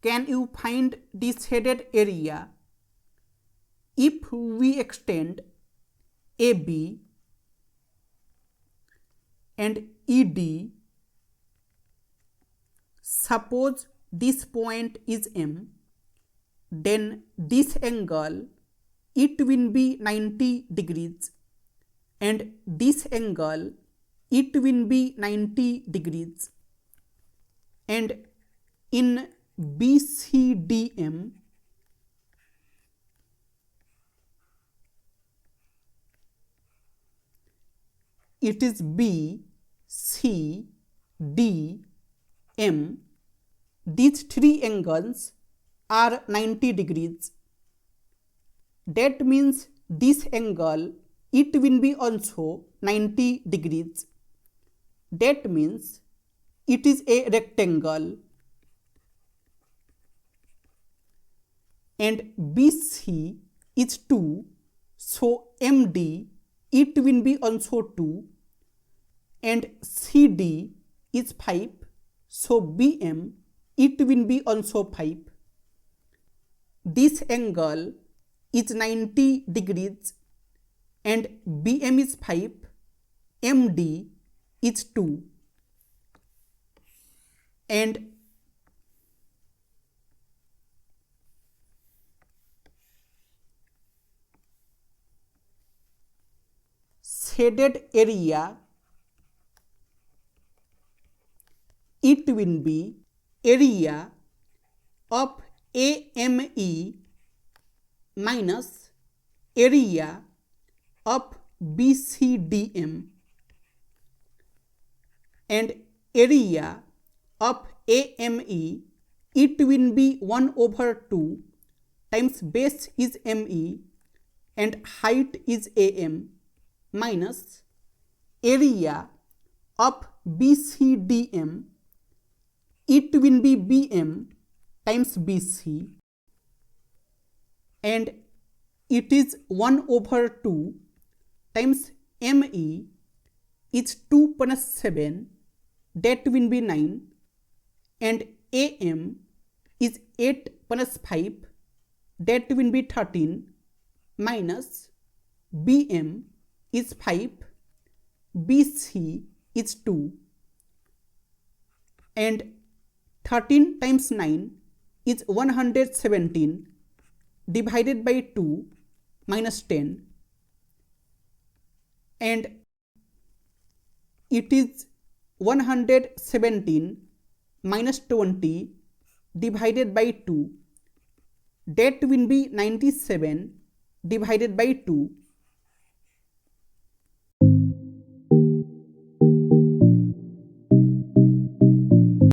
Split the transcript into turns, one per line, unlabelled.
can you find the shaded area if we extend AB and ED? Suppose this point is M, then this angle it will be 90 degrees and this angle it will be 90 degrees, and in BCDM it is B, C, D, M. These three angles are 90 degrees. That means this angle it will be also 90 degrees. That means it is a rectangle, and BC is 2, so MD it will be also 2, and CD is 5, so BM it will be also 5. This angle is 90 degrees and BM is 5, MD is 2, and shaded area it will be area of AME minus area of BCDM, and area of AME it will be 1/2 times base is ME and height is AM minus area of BCDM it will be BM times BC, and it is 1/2 times ME is 2 plus 7, that will be 9, and AM is 8 plus 5, that will be 13, minus BM is 5, BC is 2, and 13 times 9 is 117 divided by 2 minus 10, and it is 117 minus 20 divided by 2, that will be 97 divided by 2,